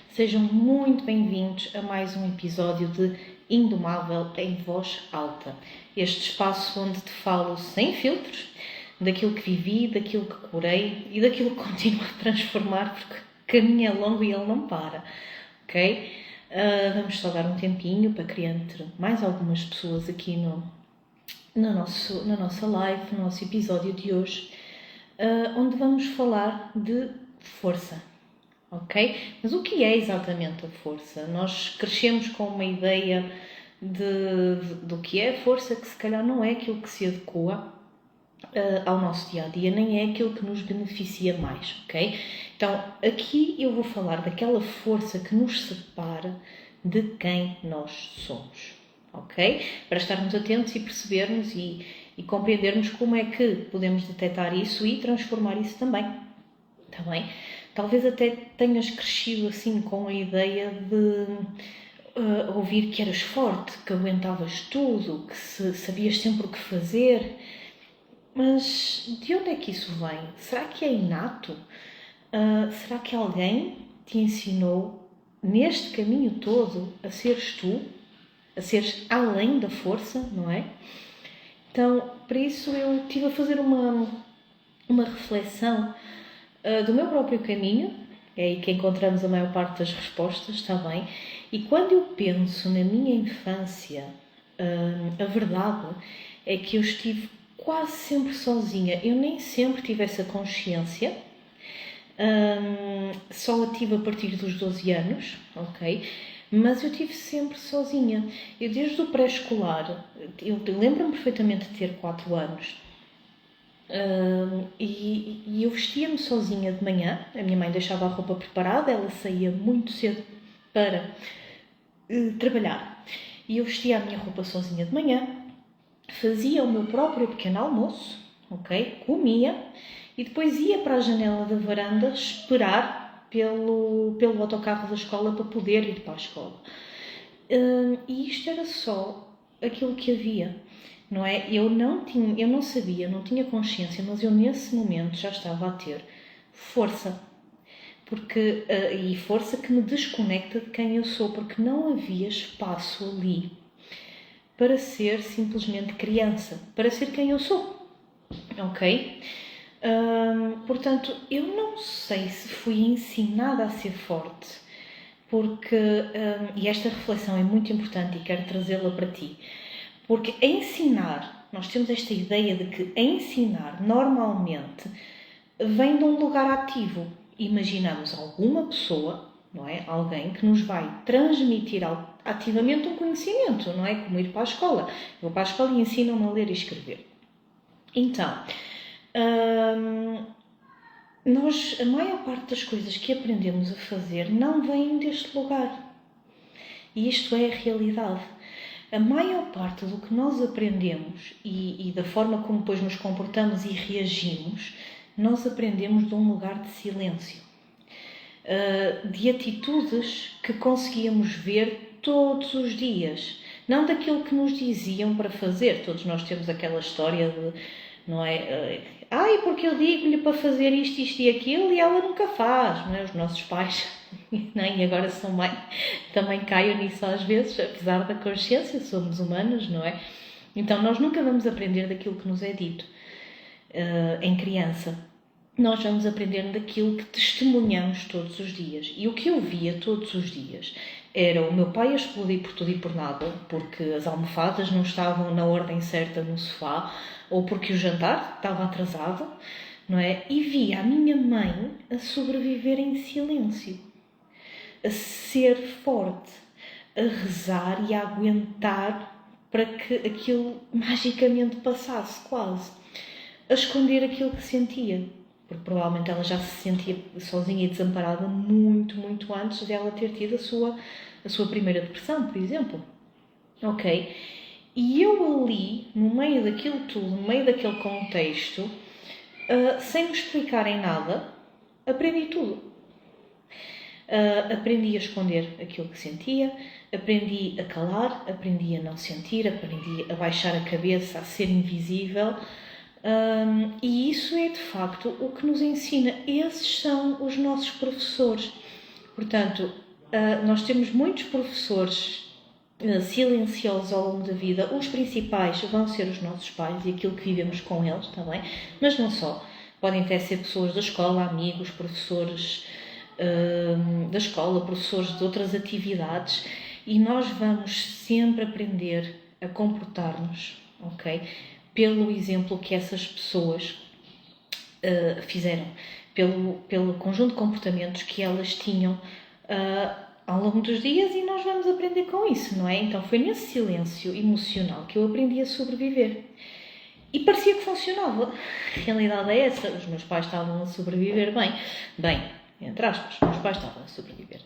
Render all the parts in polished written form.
Sejam muito bem-vindos a mais um episódio de Indomável em Voz Alta. Este espaço onde te falo sem filtros, daquilo que vivi, daquilo que curei e daquilo que continuo a transformar, porque o caminho é longo e ele não para, ok? Vamos só dar um tempinho para criar entre mais algumas pessoas aqui na nossa live, no nosso episódio de hoje, onde vamos falar de força. Ok? Mas o que é exatamente a força? Nós crescemos com uma ideia do que é a força, que se calhar não é aquilo que se adequa ao nosso dia-a-dia, nem é aquilo que nos beneficia mais, ok? Então, aqui eu vou falar daquela força que nos separa de quem nós somos, ok? Para estarmos atentos e percebermos e compreendermos como é que podemos detectar isso e transformar isso também, está bem? Talvez até tenhas crescido assim com a ideia de ouvir que eras forte, que aguentavas tudo, que sabias sempre o que fazer. Mas de onde é que isso vem? Será que é inato? Será que alguém te ensinou neste caminho todo a seres tu? A seres além da força, não é? Então, por isso eu estive a fazer uma reflexão do meu próprio caminho, é aí que encontramos a maior parte das respostas, está bem? E quando eu penso na minha infância, a verdade é que eu estive quase sempre sozinha. Eu nem sempre tive essa consciência, só a tive a partir dos 12 anos, ok? Mas eu estive sempre sozinha. Eu desde o pré-escolar, eu lembro-me perfeitamente de ter 4 anos, e eu vestia-me sozinha de manhã. A minha mãe deixava a roupa preparada, ela saía muito cedo para trabalhar. E eu vestia a minha roupa sozinha de manhã, fazia o meu próprio pequeno almoço, ok? Comia e depois ia para a janela da varanda esperar pelo autocarro da escola para poder ir para a escola. E isto era só aquilo que havia. Não é? Eu não sabia, não tinha consciência, mas eu nesse momento já estava a ter força. E força que me desconecta de quem eu sou, porque não havia espaço ali para ser simplesmente criança, para ser quem eu sou. Ok? Portanto, eu não sei se fui ensinada a ser forte, porque, e esta reflexão é muito importante e quero trazê-la para ti. Porque ensinar, nós temos esta ideia de que ensinar normalmente vem de um lugar ativo. Imaginamos alguma pessoa, não é? Alguém que nos vai transmitir ativamente um conhecimento, não é? Como ir para a escola. Eu vou para a escola e ensinam-me a ler e escrever. Então, a maior parte das coisas que aprendemos a fazer não vêm deste lugar. E isto é a realidade. A maior parte do que nós aprendemos e da forma como depois nos comportamos e reagimos, nós aprendemos de um lugar de silêncio, de atitudes que conseguíamos ver todos os dias, não daquilo que nos diziam para fazer. Todos nós temos aquela história de, não é? Porque eu digo-lhe para fazer isto, isto e aquilo e ela nunca faz, não é? Os nossos pais, não é? E agora são mãe, também caio nisso às vezes, apesar da consciência, somos humanos, não é? Então nós nunca vamos aprender daquilo que nos é dito em criança. Nós vamos aprender daquilo que testemunhamos todos os dias. E o que eu via todos os dias era o meu pai a explodir por tudo e por nada, porque as almofadas não estavam na ordem certa no sofá, ou porque o jantar estava atrasado, não é? E via a minha mãe a sobreviver em silêncio, a ser forte, a rezar e a aguentar para que aquilo magicamente passasse, quase, a esconder aquilo que sentia. Porque provavelmente ela já se sentia sozinha e desamparada muito, muito antes dela ter tido a sua primeira depressão, por exemplo. Ok? E eu ali, no meio daquilo tudo, no meio daquele contexto, sem me explicarem nada, aprendi tudo. Aprendi a esconder aquilo que sentia, aprendi a calar, aprendi a não sentir, aprendi a baixar a cabeça, a ser invisível. E isso é de facto o que nos ensina. Esses são os nossos professores. Portanto, nós temos muitos professores silenciosos ao longo da vida. Os principais vão ser os nossos pais e aquilo que vivemos com eles, está bem? Mas não só. Podem até ser pessoas da escola, amigos, professores da escola, professores de outras atividades, e nós vamos sempre aprender a comportar-nos, ok? Pelo exemplo que essas pessoas fizeram, pelo conjunto de comportamentos que elas tinham ao longo dos dias, e nós vamos aprender com isso, não é? Então foi nesse silêncio emocional que eu aprendi a sobreviver. E parecia que funcionava. A realidade é essa. Os meus pais estavam a sobreviver bem, entre aspas, os meus pais estavam a sobreviver.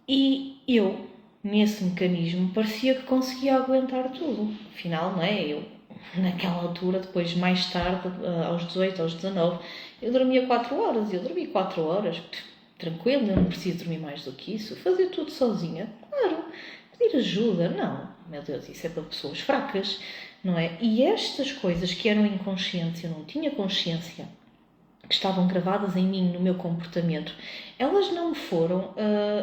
E eu, nesse mecanismo, parecia que conseguia aguentar tudo. Afinal, não é? Eu, naquela altura, depois, mais tarde, aos 18, aos 19, eu dormia 4 horas. Eu dormi 4 horas, tranquilo, eu não preciso dormir mais do que isso. Fazer tudo sozinha, claro. Pedir ajuda, não. Meu Deus, isso é para pessoas fracas, não é? E estas coisas que eram inconscientes, eu não tinha consciência, que estavam gravadas em mim, no meu comportamento, elas não me foram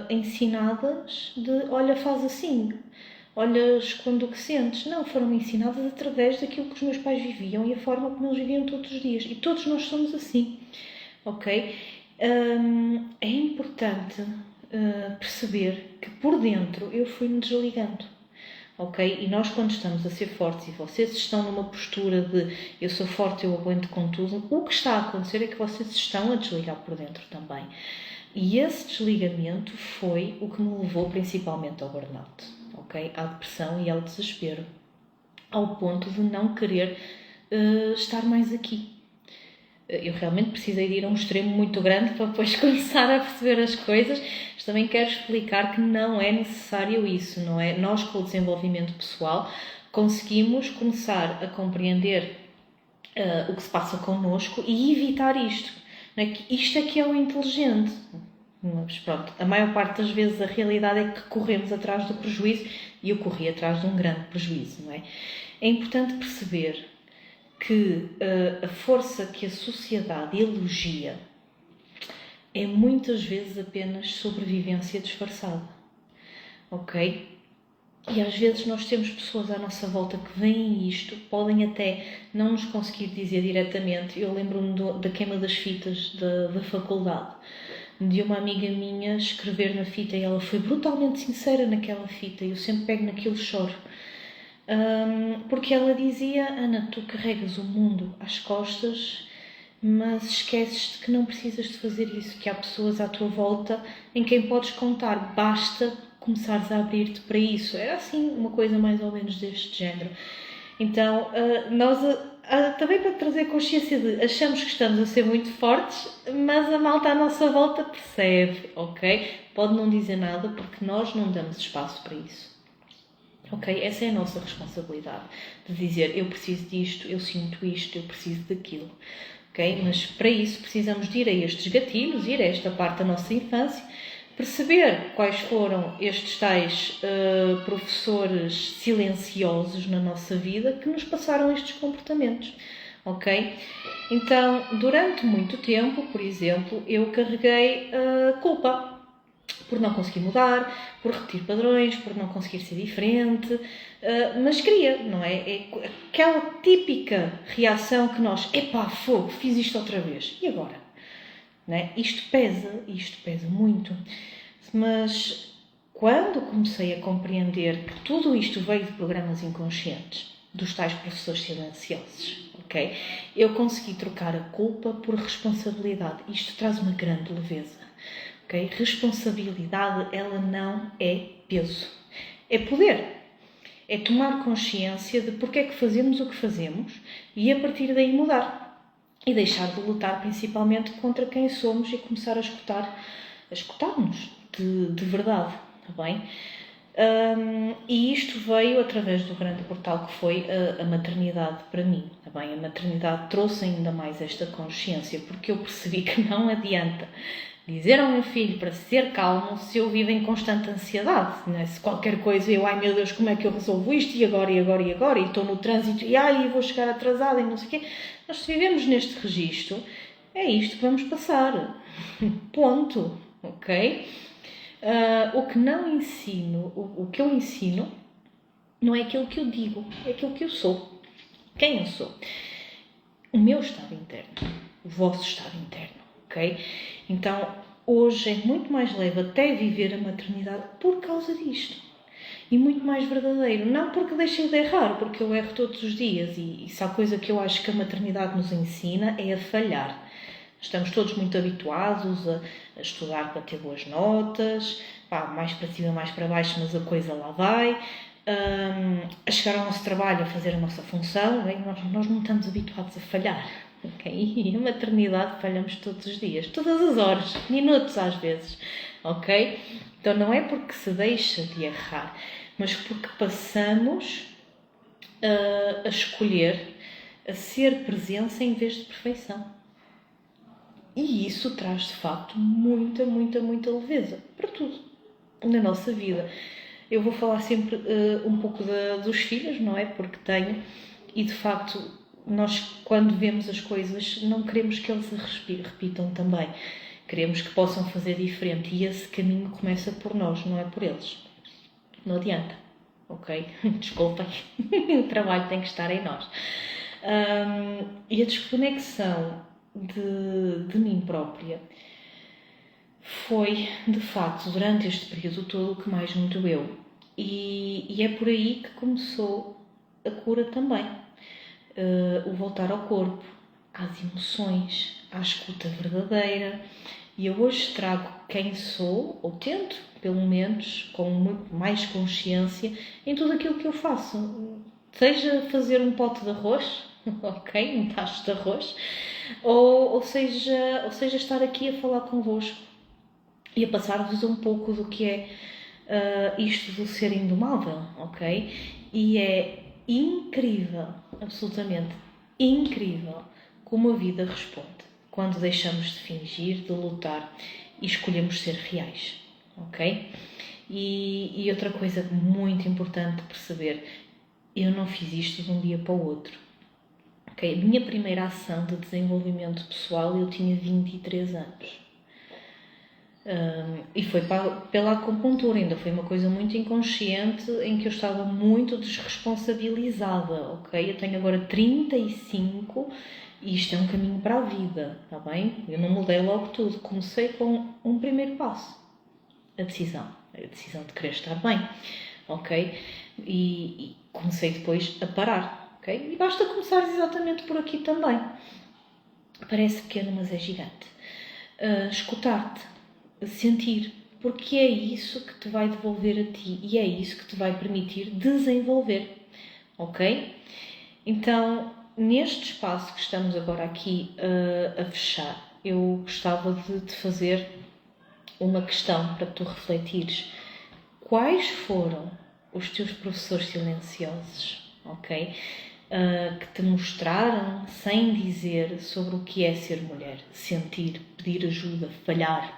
ensinadas de, olha, faz assim, olha, esconde o que sentes. Não, foram ensinadas através daquilo que os meus pais viviam e a forma como eles viviam todos os dias. E todos nós somos assim, ok? É importante perceber que por dentro eu fui-me desligando. Ok? E nós, quando estamos a ser fortes, e vocês estão numa postura de eu sou forte, eu aguento com tudo, o que está a acontecer é que vocês estão a desligar por dentro também. E esse desligamento foi o que me levou principalmente ao burnout, ok? À depressão e ao desespero, ao ponto de não querer estar mais aqui. Eu realmente precisei de ir a um extremo muito grande para depois começar a perceber as coisas. Mas também quero explicar que não é necessário isso, não é? Nós, com o desenvolvimento pessoal, conseguimos começar a compreender o que se passa connosco e evitar isto. Não é? Que isto é que é o inteligente. Mas pronto, a maior parte das vezes a realidade é que corremos atrás do prejuízo, e eu corri atrás de um grande prejuízo, não é? É importante perceber que a força que a sociedade elogia é muitas vezes apenas sobrevivência disfarçada, ok? E às vezes nós temos pessoas à nossa volta que veem isto, podem até não nos conseguir dizer diretamente. Eu lembro-me da queima das fitas da faculdade, de uma amiga minha escrever na fita, e ela foi brutalmente sincera naquela fita, e eu sempre pego naquilo e choro. Porque ela dizia: Ana, tu carregas o mundo às costas, mas esqueces-te que não precisas de fazer isso, que há pessoas à tua volta em quem podes contar, basta começares a abrir-te para isso. Era assim, uma coisa mais ou menos deste género. Então, nós também para trazer consciência de achamos que estamos a ser muito fortes, mas a malta à nossa volta percebe, ok? Pode não dizer nada porque nós não damos espaço para isso. Ok? Essa é a nossa responsabilidade, de dizer eu preciso disto, eu sinto isto, eu preciso daquilo. Ok? Mas para isso precisamos de ir a estes gatilhos, ir a esta parte da nossa infância, perceber quais foram estes tais professores silenciosos na nossa vida que nos passaram estes comportamentos. Ok? Então, durante muito tempo, por exemplo, eu carreguei culpa. Por não conseguir mudar, por repetir padrões, por não conseguir ser diferente, mas queria, não é? É aquela típica reação que nós, epá, fogo, fiz isto outra vez, e agora? Não é? Isto pesa muito. Mas quando comecei a compreender que tudo isto veio de programas inconscientes, dos tais professores silenciosos, ok? Eu consegui trocar a culpa por responsabilidade. Isto traz uma grande leveza. Okay? Responsabilidade, ela não é peso, é poder, é tomar consciência de porque é que fazemos o que fazemos e a partir daí mudar e deixar de lutar principalmente contra quem somos e começar a escutar-nos de verdade, está bem? E isto veio através do grande portal que foi a maternidade para mim, está bem? A maternidade trouxe ainda mais esta consciência, porque eu percebi que não adianta dizer ao meu filho para ser calmo se eu vivo em constante ansiedade, não é? Se qualquer coisa eu, ai meu Deus, como é que eu resolvo isto, e agora, e estou no trânsito, e vou chegar atrasada, e não sei o quê. Nós, se vivemos neste registro, é isto que vamos passar. Ponto. Ok? O que não ensino, o que eu ensino, não é aquilo que eu digo, é aquilo que eu sou. Quem eu sou? O meu estado interno, o vosso estado interno, ok? Então, hoje é muito mais leve até viver a maternidade por causa disto. E muito mais verdadeiro. Não porque deixei de errar, porque eu erro todos os dias. E se há coisa que eu acho que a maternidade nos ensina é a falhar. Estamos todos muito habituados a estudar para ter boas notas, mais para cima, mais para baixo, mas a coisa lá vai. A chegar ao nosso trabalho, a fazer a nossa função, bem, nós não estamos habituados a falhar, ok? E a maternidade falhamos todos os dias, todas as horas, minutos às vezes, ok? Então não é porque se deixa de errar, mas porque passamos a escolher a ser presença em vez de perfeição. E isso traz de facto muita, muita, muita leveza para tudo na nossa vida. Eu vou falar sempre um pouco dos filhos, não é? Porque tenho, e de facto, nós quando vemos as coisas não queremos que eles a repitam também. Queremos que possam fazer diferente e esse caminho começa por nós, não é por eles. Não adianta, ok? Desculpem, o trabalho tem que estar em nós. E a desconexão de mim própria foi, de facto, durante este período todo o que mais me doeu. E é por aí que começou a cura também. O voltar ao corpo, às emoções, à escuta verdadeira. E eu hoje trago quem sou, ou tento, pelo menos, com muito mais consciência, em tudo aquilo que eu faço. Seja fazer um pote de arroz, ok? Um tacho de arroz, ou seja estar aqui a falar convosco e a passar-vos um pouco do que é isto do ser indomável, ok? E é incrível, absolutamente incrível, como a vida responde quando deixamos de fingir, de lutar e escolhemos ser reais, ok? E outra coisa muito importante perceber, eu não fiz isto de um dia para o outro. Okay? A minha primeira ação de desenvolvimento pessoal eu tinha 23 anos. E foi pela acupuntura, ainda foi uma coisa muito inconsciente em que eu estava muito desresponsabilizada, ok? Eu tenho agora 35 e isto é um caminho para a vida, está bem? Eu não mudei logo tudo, comecei com um primeiro passo, a decisão de querer estar bem, ok? E comecei depois a parar, ok? E basta começar exatamente por aqui também. Parece pequeno, mas é gigante. Escutar-te, sentir, porque é isso que te vai devolver a ti e é isso que te vai permitir desenvolver, ok? Então, neste espaço que estamos agora aqui a fechar, eu gostava de te fazer uma questão para tu refletires. Quais foram os teus professores silenciosos, ok? Que te mostraram, sem dizer, sobre o que é ser mulher, sentir, pedir ajuda, falhar.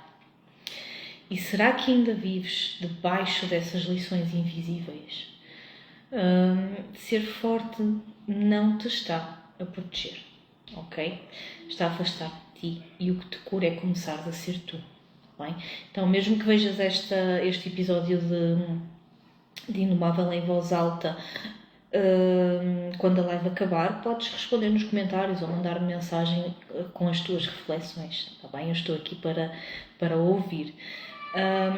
E será que ainda vives debaixo dessas lições invisíveis? Ser forte não te está a proteger, ok? Está a afastar de ti e o que te cura é começares a ser tu, bem? Então, mesmo que vejas este episódio de Indomável em voz alta, quando a live acabar, podes responder nos comentários ou mandar-me mensagem com as tuas reflexões, tá bem? Eu estou aqui para ouvir.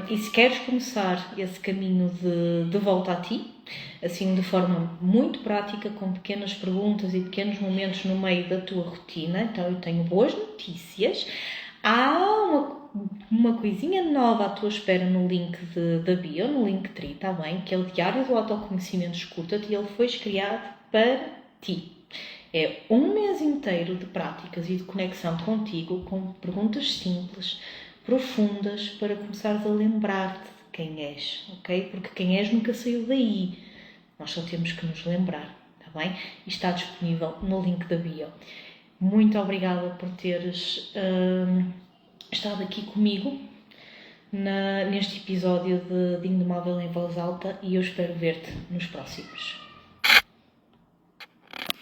E se queres começar esse caminho de volta a ti, assim de forma muito prática, com pequenas perguntas e pequenos momentos no meio da tua rotina, então eu tenho boas notícias. Há uma coisinha nova à tua espera no link da bio, no Linktree, está bem? Que é o Diário do Autoconhecimento Escuta-te e ele foi criado para ti. É um mês inteiro de práticas e de conexão contigo, com perguntas simples, profundas, para começares a lembrar-te de quem és, ok? Porque quem és nunca saiu daí. Nós só temos que nos lembrar, está bem? E está disponível no link da bio. Muito obrigada por teres estado aqui comigo neste episódio de Indomável em Voz Alta e eu espero ver-te nos próximos.